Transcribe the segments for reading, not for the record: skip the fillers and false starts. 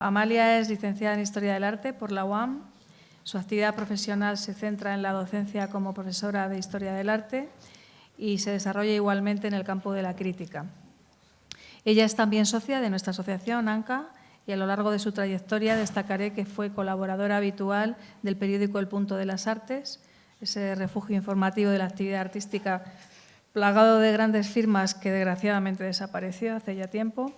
Amalia es licenciada en Historia del Arte por la UAM. Su actividad profesional se centra en la docencia como profesora de Historia del Arte y se desarrolla igualmente en el campo de la crítica. Ella es también socia de nuestra asociación, ANCA, y a lo largo de su trayectoria destacaré que fue colaboradora habitual del periódico El Punto de las Artes, ese refugio informativo de la actividad artística plagado de grandes firmas que desgraciadamente desapareció hace ya tiempo.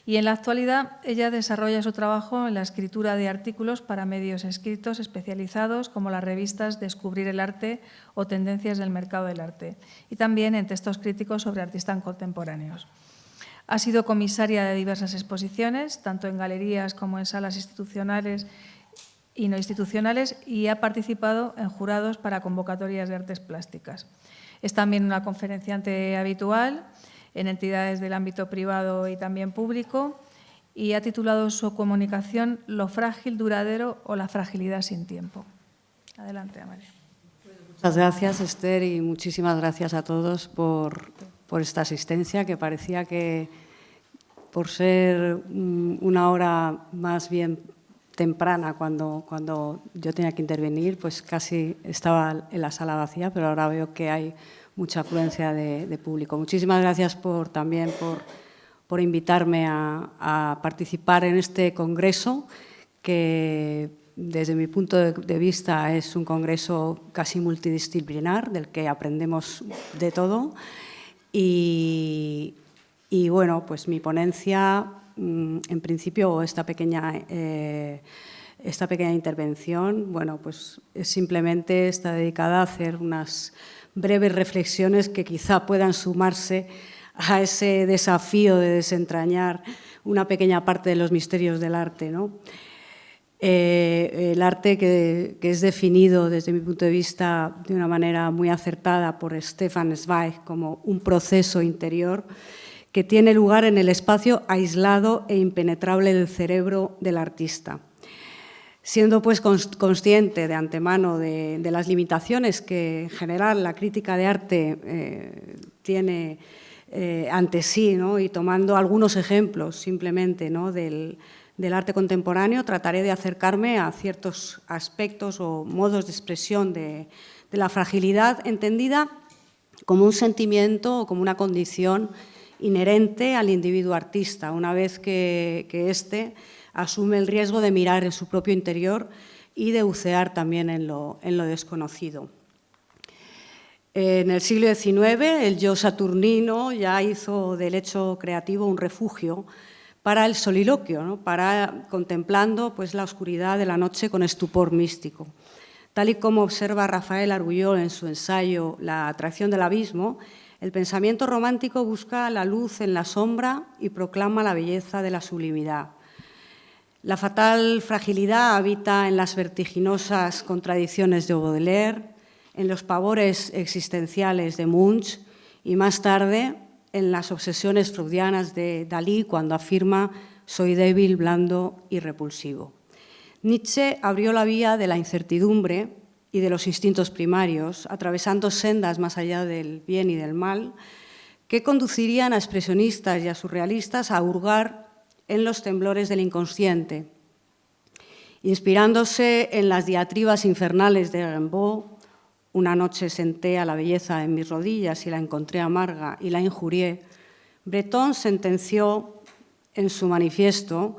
Y en la actualidad ella desarrolla su trabajo en la escritura de artículos para medios escritos especializados como las revistas Descubrir el Arte o Tendencias del Mercado del Arte, y también en textos críticos sobre artistas contemporáneos. Ha sido comisaria de diversas exposiciones, tanto en galerías como en salas institucionales y no institucionales, y ha participado en jurados para convocatorias de artes plásticas. Es también una conferenciante habitual en entidades del ámbito privado y también público, y ha titulado su comunicación Lo frágil, duradero o la fragilidad sin tiempo. Adelante, Amalia. Muchas gracias, Esther, y muchísimas gracias a todos por esta asistencia, que parecía que, por ser una hora más bien temprana cuando yo tenía que intervenir, pues casi estaba en la sala vacía, pero ahora veo que hay mucha afluencia de público. Muchísimas gracias también por invitarme a participar en este congreso, que desde mi punto de vista es un congreso casi multidisciplinar, del que aprendemos de todo. Y bueno, pues mi ponencia, en principio, esta pequeña intervención, bueno, pues simplemente está dedicada a hacer unas breves reflexiones que quizá puedan sumarse a ese desafío de desentrañar una pequeña parte de los misterios del arte, ¿no? El arte que es definido desde mi punto de vista de una manera muy acertada por Stefan Zweig como un proceso interior que tiene lugar en el espacio aislado e impenetrable del cerebro del artista. Siendo pues consciente de antemano de las limitaciones que en general la crítica de arte tiene ante sí, ¿no? Y tomando algunos ejemplos simplemente, ¿no? del arte contemporáneo, trataré de acercarme a ciertos aspectos o modos de expresión de la fragilidad, entendida como un sentimiento o como una condición inherente al individuo artista, una vez que éste asume el riesgo de mirar en su propio interior y de bucear también en lo desconocido. En el siglo XIX, el yo saturnino ya hizo del hecho creativo un refugio para el soliloquio, ¿no? Para contemplando pues, la oscuridad de la noche con estupor místico. Tal y como observa Rafael Argullol en su ensayo La atracción del abismo, el pensamiento romántico busca la luz en la sombra y proclama la belleza de la sublimidad. La fatal fragilidad habita en las vertiginosas contradicciones de Baudelaire, en los pavores existenciales de Munch y más tarde en las obsesiones freudianas de Dalí cuando afirma «soy débil, blando y repulsivo». Nietzsche abrió la vía de la incertidumbre y de los instintos primarios, atravesando sendas más allá del bien y del mal, que conducirían a expresionistas y a surrealistas a hurgar en los temblores del inconsciente. Inspirándose en las diatribas infernales de Rimbaud, una noche senté a la belleza en mis rodillas y la encontré amarga y la injurié, Breton sentenció en su manifiesto: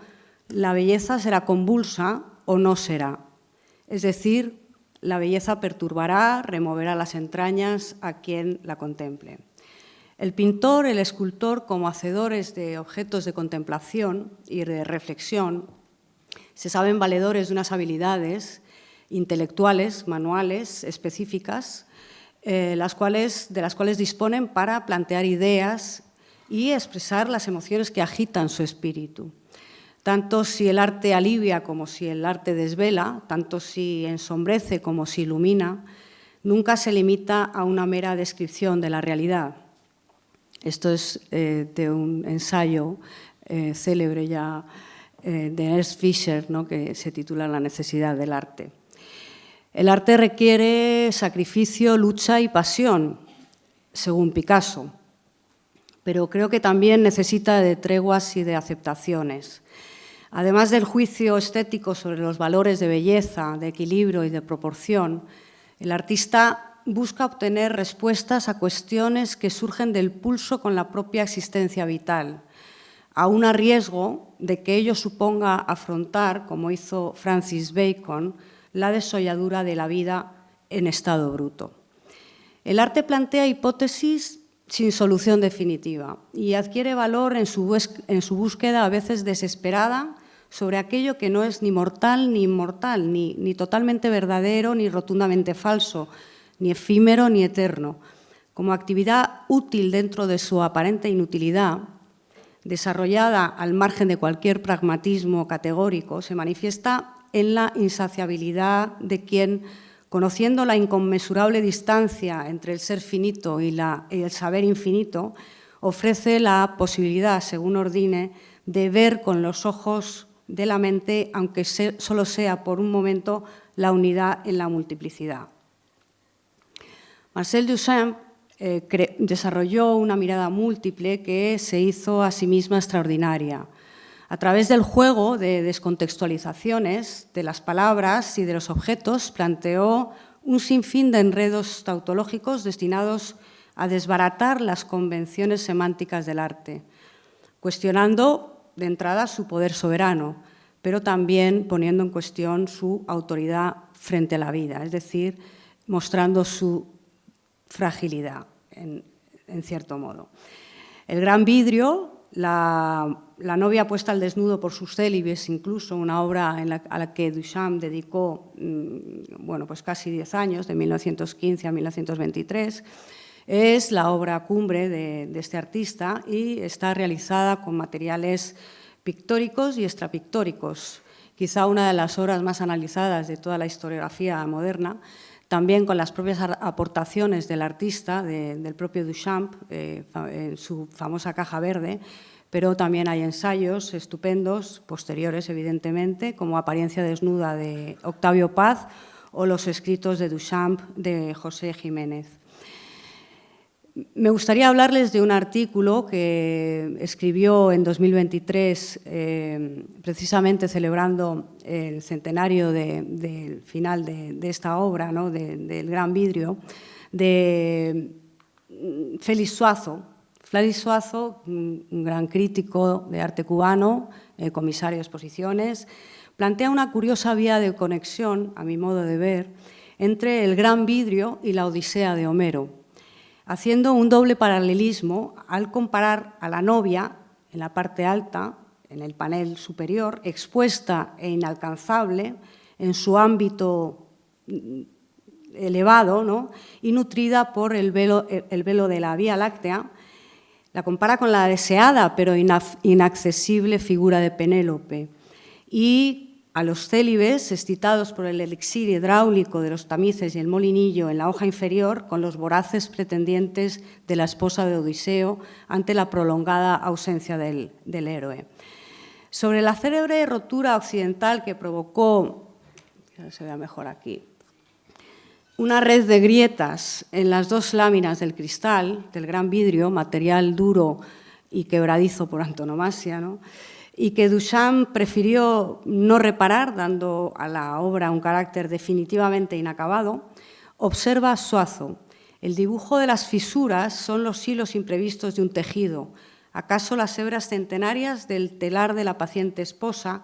la belleza será convulsa o no será. Es decir, la belleza perturbará, removerá las entrañas a quien la contemple. El pintor, el escultor, como hacedores de objetos de contemplación y de reflexión, se saben valedores de unas habilidades intelectuales, manuales, específicas, de las cuales disponen para plantear ideas y expresar las emociones que agitan su espíritu. Tanto si el arte alivia como si el arte desvela, tanto si ensombrece como si ilumina, nunca se limita a una mera descripción de la realidad. Esto es de un ensayo célebre ya de Ernst Fischer, ¿no? Que se titula La necesidad del arte. El arte requiere sacrificio, lucha y pasión, según Picasso, pero creo que también necesita de treguas y de aceptaciones. Además del juicio estético sobre los valores de belleza, de equilibrio y de proporción, el artista busca obtener respuestas a cuestiones que surgen del pulso con la propia existencia vital, aún a riesgo de que ello suponga afrontar, como hizo Francis Bacon, la desolladura de la vida en estado bruto. El arte plantea hipótesis sin solución definitiva y adquiere valor en su búsqueda a veces desesperada sobre aquello que no es ni mortal ni inmortal, ni totalmente verdadero ni rotundamente falso, ni efímero ni eterno. Como actividad útil dentro de su aparente inutilidad, desarrollada al margen de cualquier pragmatismo categórico, se manifiesta en la insaciabilidad de quien, conociendo la inconmensurable distancia entre el ser finito y el saber infinito, ofrece la posibilidad, según Ordine, de ver con los ojos de la mente, aunque solo sea por un momento, la unidad en la multiplicidad. Marcel Duchamp desarrolló una mirada múltiple que se hizo a sí misma extraordinaria. A través del juego de descontextualizaciones de las palabras y de los objetos, planteó un sinfín de enredos tautológicos destinados a desbaratar las convenciones semánticas del arte, cuestionando de entrada su poder soberano, pero también poniendo en cuestión su autoridad frente a la vida, es decir, mostrando su fragilidad, en cierto modo. El gran vidrio, la novia puesta al desnudo por sus célibes, incluso una obra a la que Duchamp dedicó pues casi 10 años, de 1915 a 1923, es la obra cumbre de este artista y está realizada con materiales pictóricos y extrapictóricos, quizá una de las obras más analizadas de toda la historiografía moderna, también con las propias aportaciones del artista, del propio Duchamp, en su famosa caja verde, pero también hay ensayos estupendos, posteriores evidentemente, como Apariencia desnuda de Octavio Paz o los escritos de Duchamp de José Jiménez. Me gustaría hablarles de un artículo que escribió en 2023, precisamente celebrando el centenario del final de esta obra, ¿no? del Gran Vidrio, de Félix Suazo. Félix Suazo, un gran crítico de arte cubano, comisario de exposiciones, plantea una curiosa vía de conexión, a mi modo de ver, entre el Gran Vidrio y la Odisea de Homero, haciendo un doble paralelismo al comparar a la novia en la parte alta, en el panel superior, expuesta e inalcanzable en su ámbito elevado, ¿no? y nutrida por el velo de la Vía Láctea, la compara con la deseada pero inaccesible figura de Penélope y a los célibes, excitados por el elixir hidráulico de los tamices y el molinillo en la hoja inferior, con los voraces pretendientes de la esposa de Odiseo ante la prolongada ausencia del héroe. Sobre la célebre rotura occidental que provocó, se vea mejor aquí, una red de grietas en las dos láminas del cristal, del Gran Vidrio, material duro y quebradizo por antonomasia, ¿no? y que Duchamp prefirió no reparar, dando a la obra un carácter definitivamente inacabado, observa Suazo. El dibujo de las fisuras son los hilos imprevistos de un tejido, acaso las hebras centenarias del telar de la paciente esposa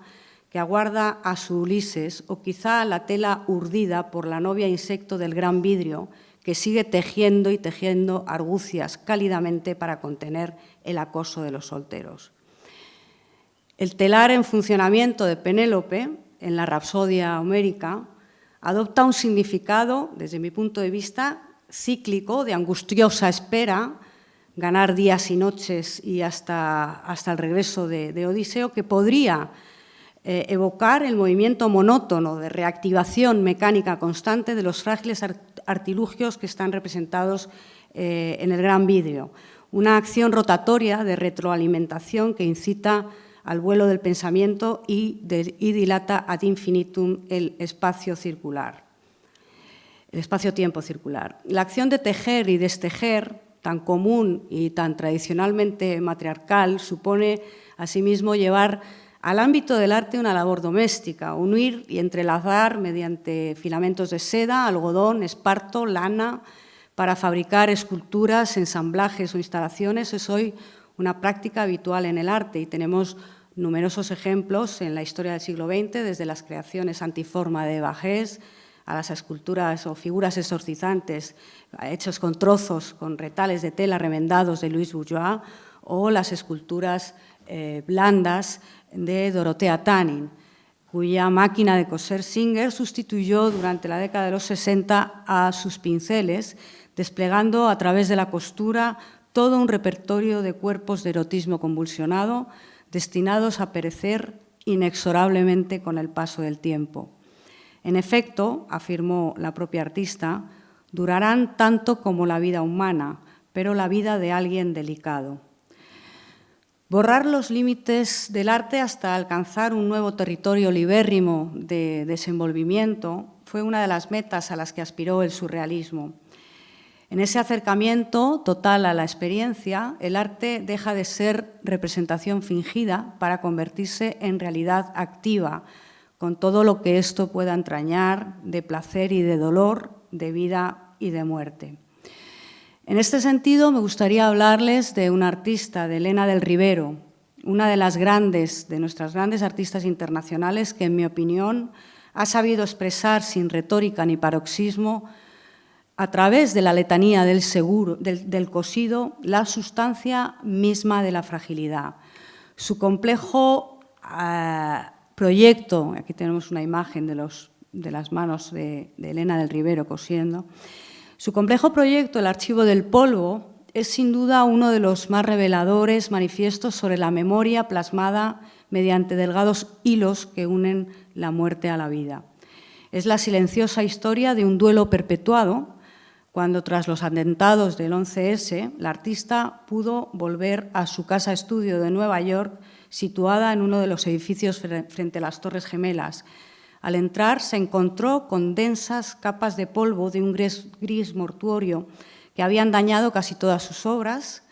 que aguarda a su Ulises, o quizá la tela urdida por la novia insecto del Gran Vidrio, que sigue tejiendo y tejiendo argucias cálidamente para contener el acoso de los solteros. El telar en funcionamiento de Penélope, en la Rapsodia homérica, adopta un significado, desde mi punto de vista, cíclico, de angustiosa espera, ganar días y noches y hasta el regreso de Odiseo, que podría evocar el movimiento monótono de reactivación mecánica constante de los frágiles artilugios que están representados en el Gran Vidrio. Una acción rotatoria de retroalimentación que incita al vuelo del pensamiento y dilata ad infinitum el espacio circular, el espacio-tiempo circular. La acción de tejer y destejer, tan común y tan tradicionalmente matriarcal, supone asimismo llevar al ámbito del arte una labor doméstica, unir y entrelazar mediante filamentos de seda, algodón, esparto, lana, para fabricar esculturas, ensamblajes o instalaciones es hoy una práctica habitual en el arte y tenemos numerosos ejemplos en la historia del siglo XX, desde las creaciones antiforma de Bajés a las esculturas o figuras exorcizantes hechos con trozos, con retales de tela remendados de Louis Bourgeois o las esculturas blandas de Dorothea Tanning, cuya máquina de coser Singer sustituyó durante la década de los 60 a sus pinceles, desplegando a través de la costura todo un repertorio de cuerpos de erotismo convulsionado destinados a perecer inexorablemente con el paso del tiempo. En efecto, afirmó la propia artista, durarán tanto como la vida humana, pero la vida de alguien delicado. Borrar los límites del arte hasta alcanzar un nuevo territorio libérrimo de desenvolvimiento fue una de las metas a las que aspiró el surrealismo. En ese acercamiento total a la experiencia, el arte deja de ser representación fingida para convertirse en realidad activa, con todo lo que esto pueda entrañar de placer y de dolor, de vida y de muerte. En este sentido, me gustaría hablarles de una artista, de Elena del Rivero, una de nuestras grandes artistas internacionales que, en mi opinión, ha sabido expresar sin retórica ni paroxismo, a través de la letanía del cosido, la sustancia misma de la fragilidad. Su complejo proyecto, aquí tenemos una imagen de las manos de Elena del Rivero cosiendo. Su complejo proyecto, el Archivo del Polvo, es sin duda uno de los más reveladores manifiestos sobre la memoria plasmada mediante delgados hilos que unen la muerte a la vida. Es la silenciosa historia de un duelo perpetuado, cuando tras los atentados del 11S, la artista pudo volver a su casa-estudio de Nueva York, situada en uno de los edificios frente a las Torres Gemelas. Al entrar se encontró con densas capas de polvo de un gris mortuorio que habían dañado casi todas sus obras,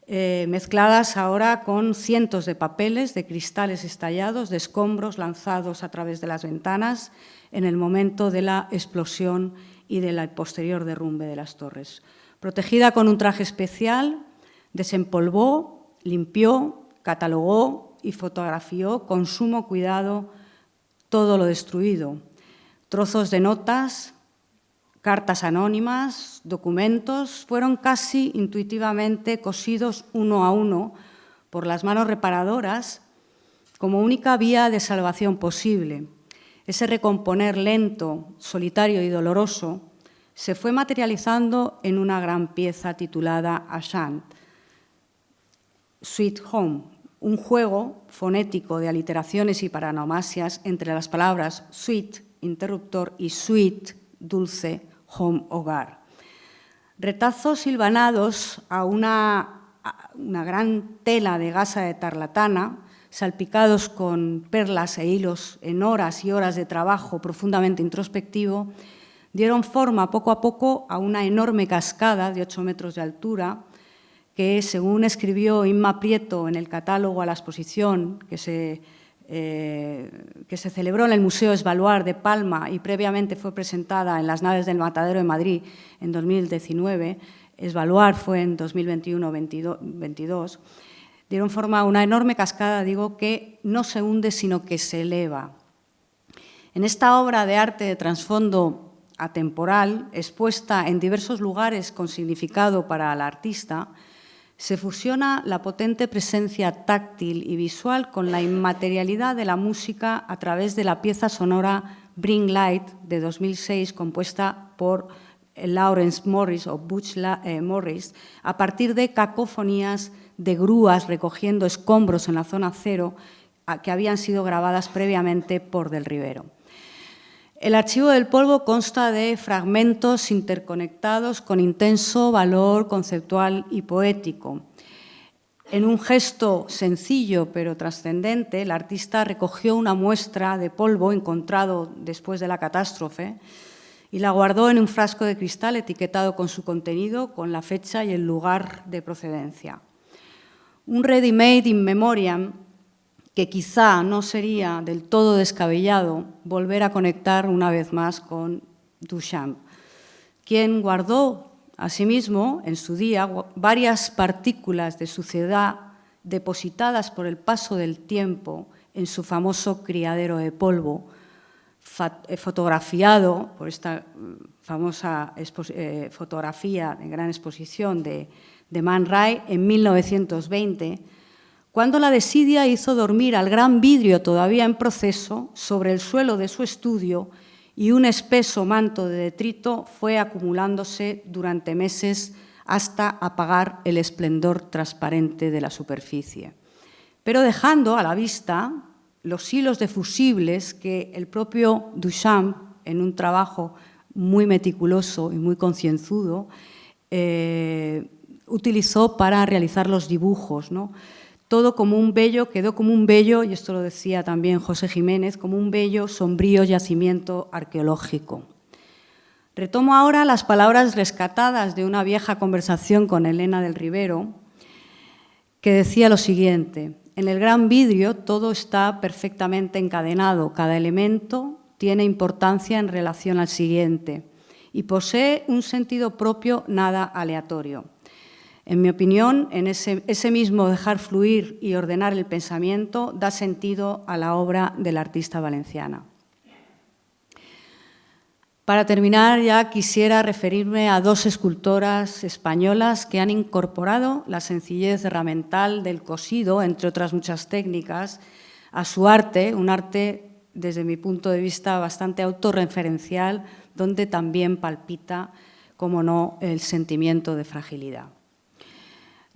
mezcladas ahora con cientos de papeles, de cristales estallados, de escombros lanzados a través de las ventanas en el momento de la explosión y del posterior derrumbe de las torres. Protegida con un traje especial, desempolvó, limpió, catalogó y fotografió con sumo cuidado todo lo destruido, trozos de notas, cartas anónimas, documentos, fueron casi intuitivamente cosidos uno a uno por las manos reparadoras como única vía de salvación posible. Ese recomponer lento, solitario y doloroso se fue materializando en una gran pieza titulada Ashant, Sweet Home, un juego fonético de aliteraciones y paranomasias entre las palabras sweet, interruptor, y sweet, dulce, home, hogar. Retazos hilvanados a una gran tela de gasa de tarlatana, salpicados con perlas e hilos en horas y horas de trabajo profundamente introspectivo, dieron forma poco a poco a una enorme cascada de 8 metros de altura que, según escribió Inma Prieto en el catálogo a la exposición que se celebró en el Museo Esvaluar de Palma y previamente fue presentada en las Naves del Matadero de Madrid en 2019, Esvaluar fue en 2021-22, dieron forma a una enorme cascada, digo, que no se hunde, sino que se eleva. En esta obra de arte de trasfondo atemporal, expuesta en diversos lugares con significado para la artista, se fusiona la potente presencia táctil y visual con la inmaterialidad de la música a través de la pieza sonora Bring Light de 2006, compuesta por Lawrence Morris o Butch Morris, a partir de cacofonías de grúas recogiendo escombros en la zona cero que habían sido grabadas previamente por Del Rivero. El Archivo del Polvo consta de fragmentos interconectados con intenso valor conceptual y poético. En un gesto sencillo pero trascendente, el artista recogió una muestra de polvo encontrado después de la catástrofe y la guardó en un frasco de cristal etiquetado con su contenido, con la fecha y el lugar de procedencia. Un ready-made in memoriam que quizá no sería del todo descabellado volver a conectar una vez más con Duchamp, quien guardó asimismo en su día varias partículas de suciedad depositadas por el paso del tiempo en su famoso criadero de polvo, fotografiado por esta famosa fotografía de gran exposición de Man Ray en 1920, cuando la desidia hizo dormir al gran vidrio todavía en proceso sobre el suelo de su estudio y un espeso manto de detrito fue acumulándose durante meses hasta apagar el esplendor transparente de la superficie, pero dejando a la vista los hilos de fusibles que el propio Duchamp, en un trabajo muy meticuloso y muy concienzudo, utilizó para realizar los dibujos, ¿no? Todo como un bello, quedó como un bello, y esto lo decía también José Jiménez, como un bello, sombrío yacimiento arqueológico. Retomo ahora las palabras rescatadas de una vieja conversación con Elena del Rivero, que decía lo siguiente: en el gran vidrio todo está perfectamente encadenado, cada elemento tiene importancia en relación al siguiente y posee un sentido propio nada aleatorio. En mi opinión, en ese mismo dejar fluir y ordenar el pensamiento da sentido a la obra del artista valenciana. Para terminar, ya quisiera referirme a dos escultoras españolas que han incorporado la sencillez herramental del cosido, entre otras muchas técnicas, a su arte, un arte, desde mi punto de vista, bastante autorreferencial, donde también palpita, como no, el sentimiento de fragilidad.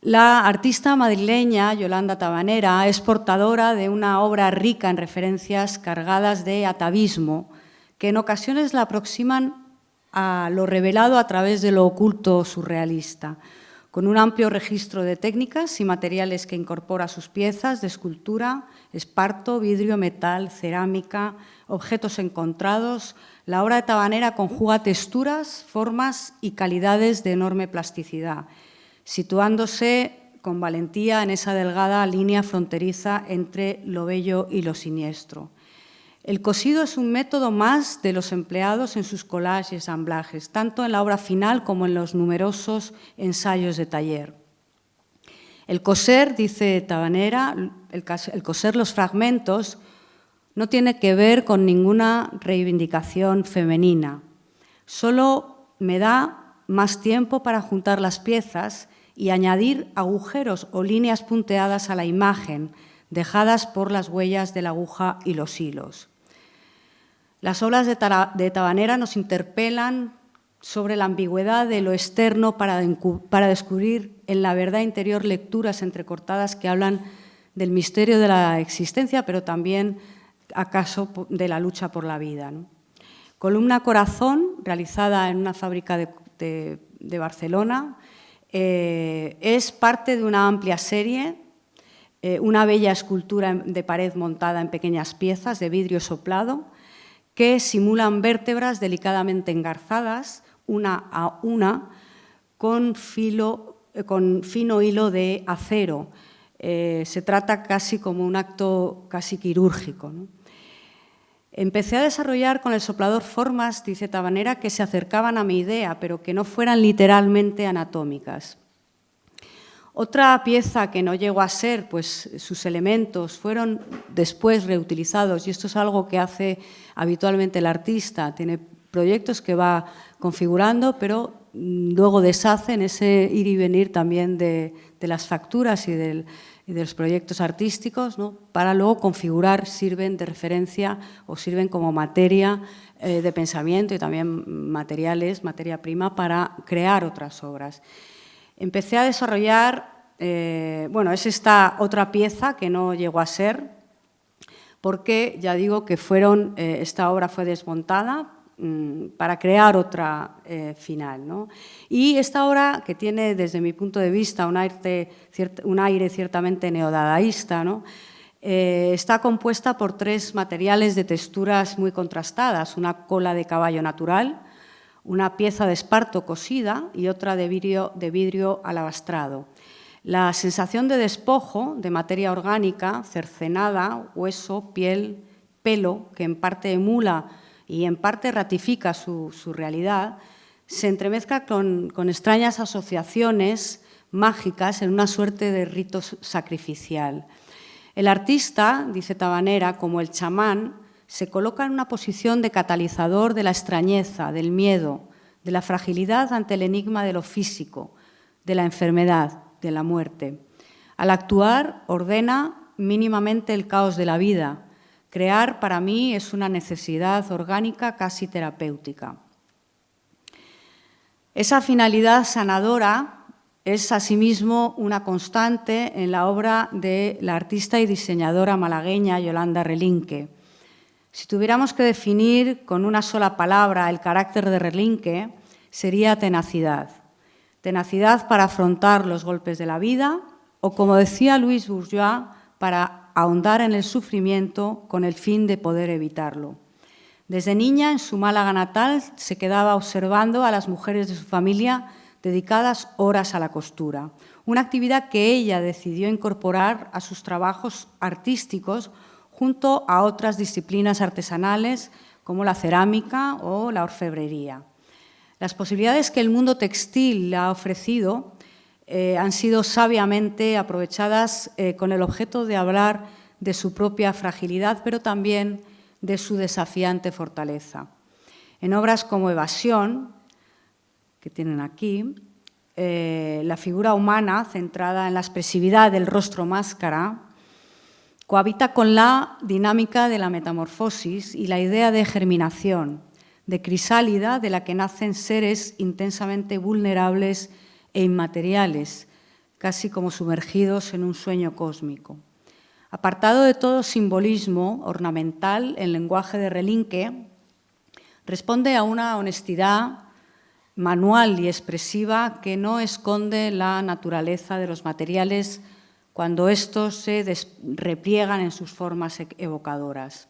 La artista madrileña Yolanda Tabanera es portadora de una obra rica en referencias cargadas de atavismo, que en ocasiones la aproximan a lo revelado a través de lo oculto surrealista, con un amplio registro de técnicas y materiales que incorpora a sus piezas de escultura, esparto, vidrio, metal, cerámica, objetos encontrados. La obra de Tabanera conjuga texturas, formas y calidades de enorme plasticidad, situándose con valentía en esa delgada línea fronteriza entre lo bello y lo siniestro. El cosido es un método más de los empleados en sus collages y ensamblajes, tanto en la obra final como en los numerosos ensayos de taller. El coser, dice Tabanera, el coser los fragmentos no tiene que ver con ninguna reivindicación femenina. Solo me da más tiempo para juntar las piezas y añadir agujeros o líneas punteadas a la imagen, dejadas por las huellas de la aguja y los hilos. Las obras de Tabanera nos interpelan sobre la ambigüedad de lo externo para descubrir en la verdad interior lecturas entrecortadas que hablan del misterio de la existencia, pero también, acaso, de la lucha por la vida, ¿no? Columna Corazón, realizada en una fábrica de Barcelona, es parte de una amplia serie, una bella escultura de pared montada en pequeñas piezas de vidrio soplado que simulan vértebras delicadamente engarzadas, una a una, con fino hilo de acero. Se trata casi como un acto casi quirúrgico, ¿no? Empecé a desarrollar con el soplador formas, dice Tabanera, que se acercaban a mi idea, pero que no fueran literalmente anatómicas. Otra pieza que no llegó a ser, pues sus elementos fueron después reutilizados, y esto es algo que hace habitualmente el artista. Tiene proyectos que va configurando, pero luego deshace en ese ir y venir también de las facturas y de los proyectos artísticos, ¿no? Para luego configurar, sirven de referencia o sirven como materia de pensamiento y también materia prima para crear otras obras. Empecé a desarrollar, es esta otra pieza que no llegó a ser, porque ya digo que esta obra fue desmontada para crear otra final, ¿no? Y esta obra, que tiene desde mi punto de vista un aire ciertamente neodadaísta, ¿no? Está compuesta por tres materiales de texturas muy contrastadas: una cola de caballo natural, una pieza de esparto cosida y otra de vidrio alabastrado. La sensación de despojo de materia orgánica, cercenada, hueso, piel, pelo, que en parte emula y en parte ratifica su realidad, se entremezcla con extrañas asociaciones mágicas en una suerte de rito sacrificial. El artista, dice Tabanera, como el chamán, se coloca en una posición de catalizador de la extrañeza, del miedo, de la fragilidad ante el enigma de lo físico, de la enfermedad, de la muerte. Al actuar, ordena mínimamente el caos de la vida. Crear, para mí, es una necesidad orgánica casi terapéutica. Esa finalidad sanadora es asimismo una constante en la obra de la artista y diseñadora malagueña Yolanda Relinque. Si tuviéramos que definir con una sola palabra el carácter de Relinque, sería tenacidad. Tenacidad para afrontar los golpes de la vida o, como decía Louis Bourgeois, para ahondar en el sufrimiento con el fin de poder evitarlo. Desde niña, en su Málaga natal, se quedaba observando a las mujeres de su familia dedicadas horas a la costura, una actividad que ella decidió incorporar a sus trabajos artísticos junto a otras disciplinas artesanales como la cerámica o la orfebrería. Las posibilidades que el mundo textil le ha ofrecido han sido sabiamente aprovechadas con el objeto de hablar de su propia fragilidad, pero también de su desafiante fortaleza. En obras como Evasión, que tienen aquí, la figura humana, centrada en la expresividad del rostro máscara, cohabita con la dinámica de la metamorfosis y la idea de germinación, de crisálida de la que nacen seres intensamente vulnerables e inmateriales, casi como sumergidos en un sueño cósmico. Apartado de todo simbolismo ornamental, el lenguaje de Relinque responde a una honestidad manual y expresiva que no esconde la naturaleza de los materiales cuando estos se repliegan en sus formas evocadoras.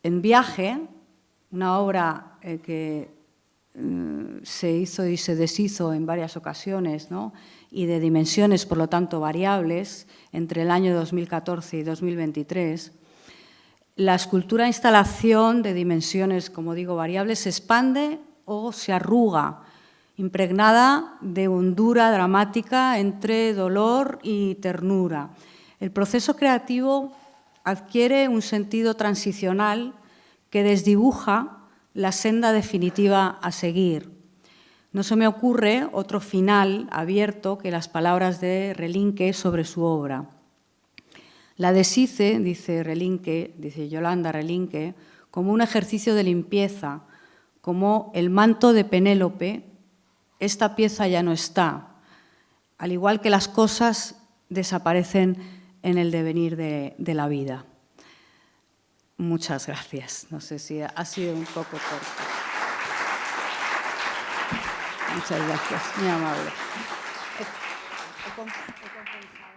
En Viaje, una obra que se hizo y se deshizo en varias ocasiones, ¿no?, y de dimensiones, por lo tanto, variables, entre el año 2014 y 2023, la escultura-instalación de dimensiones, como digo, variables, se expande o se arruga, impregnada de hondura dramática entre dolor y ternura. El proceso creativo adquiere un sentido transicional que desdibuja la senda definitiva a seguir. No se me ocurre otro final abierto que las palabras de Relinque sobre su obra. La deshice, dice Relinque, dice Yolanda Relinque, como un ejercicio de limpieza, como el manto de Penélope. Esta pieza ya no está, al igual que las cosas desaparecen en el devenir de la vida. Muchas gracias. No sé si ha sido un poco corto. Muchas gracias, muy amable. He compensado.